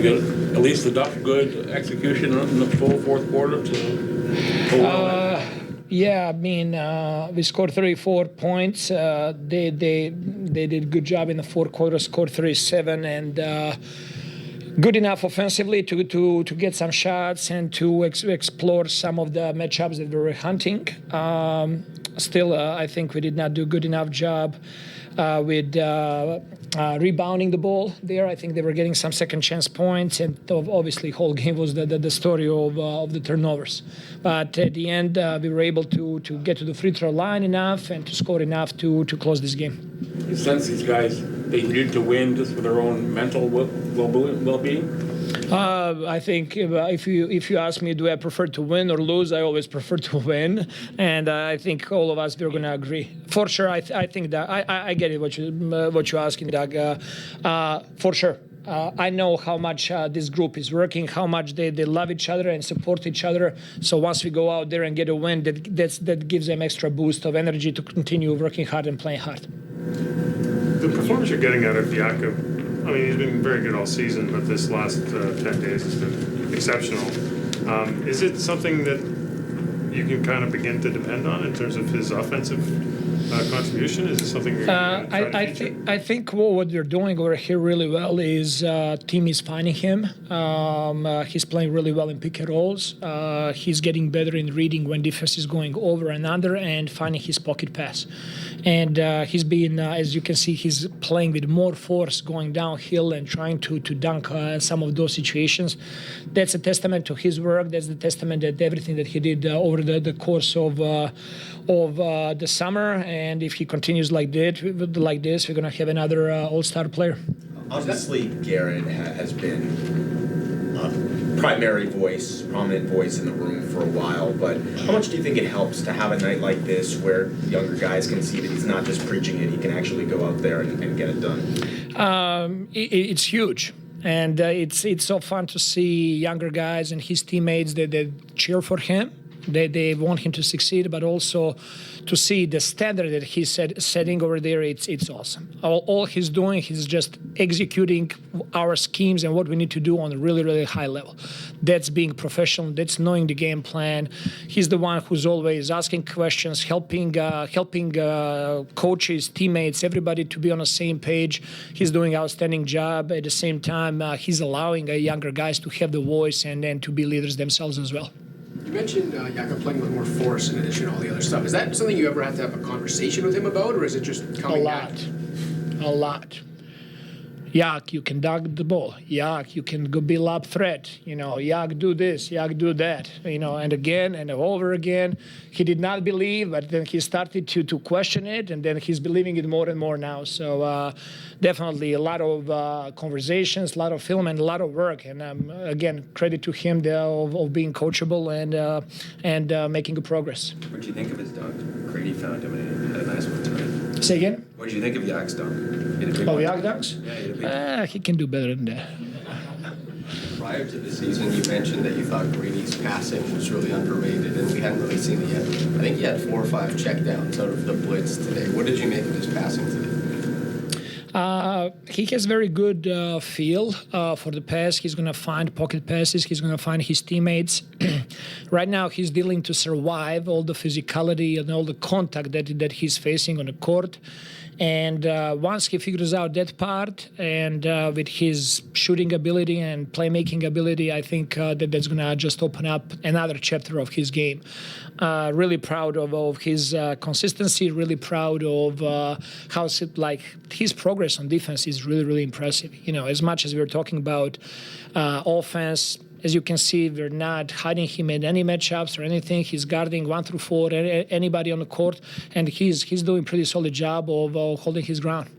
get at least enough good execution in the full fourth quarter to pull out? Yeah, I mean, we scored 34 points. They did a good job in the fourth quarter, scored 37, and good enough offensively to get some shots and to explore some of the matchups that we were hunting. Still, I think we did not do a good enough job with rebounding the ball there. I think they were getting some second chance points, and obviously whole game was the story of the turnovers. But at the end, we were able to get to the free throw line enough and to score enough to close this game. You sense these guys, they need to win just for their own mental well-being? I think if you ask me, do I prefer to win or lose? I always prefer to win, and I think all of us we're going to agree. For sure, I think that I get it what you're asking, Doug. For sure. I know how much this group is working, how much they love each other and support each other. So once we go out there and get a win, that gives them extra boost of energy to continue working hard and playing hard. The performance you're getting out of Jakob, I mean, he's been very good all season, but this last 10 days has been exceptional. Is it something that you can kind of begin to depend on in terms of his offensive contribution? Is it something you're going to try to feature? I think what they're doing over here really well is team is finding him. He's playing really well in pick and rolls. He's getting better in reading when defense is going over and under and finding his pocket pass. And he's been, as you can see, he's playing with more force going downhill and trying to dunk some of those situations. That's a testament to his work. That's the testament that everything that he did over the course of the summer. And if he continues like this, we're going to have another all-star player. Obviously, Garrett has been primary voice, prominent voice in the room for a while, but how much do you think it helps to have a night like this where younger guys can see that he's not just preaching it, he can actually go out there and get it done? It's huge. And it's so fun to see younger guys and his teammates that cheer for him. They want him to succeed, but also to see the standard that he's setting over there, it's awesome. All he's doing, he's just executing our schemes and what we need to do on a really, really high level. That's being professional. That's knowing the game plan. He's the one who's always asking questions, helping coaches, teammates, everybody to be on the same page. He's doing an outstanding job. At the same time, he's allowing younger guys to have the voice and then to be leaders themselves as well. You mentioned Jakob playing with more force in addition to all the other stuff. Is that something you ever have to have a conversation with him about, or is it just coming A lot. Yak, you can dunk the ball. Yak, you can go be lob threat. Yak, do this. Yak, do that. And again and over again. He did not believe, but then he started to question it, and then he's believing it more and more now. So definitely a lot of conversations, a lot of film, and a lot of work. And again, credit to him of being coachable and making a progress. What did you think of his dunk? Grady found him and he had a nice one tonight. Say again? What did you think of Yak's dunk? Yak dunks? Yeah, he had a big He can do better than that. Prior to the season, you mentioned that you thought Grady's passing was really underrated, and we hadn't really seen it yet. I think he had 4 or 5 checkdowns out of the blitz today. What did you make of his passing today? He has very good feel for the pass. He's going to find pocket passes. He's going to find his teammates. Right now, he's dealing to survive all the physicality and all the contact that he's facing on the court. And once he figures out that part, and with his shooting ability and playmaking ability, I think that's going to just open up another chapter of his game. Really proud of his consistency, really proud of how his progress on defense is really, really impressive. As much as we're talking about offense, as you can see, we're not hiding him in any matchups or anything. He's guarding 1 through 4, anybody on the court, and he's doing a pretty solid job of holding his ground.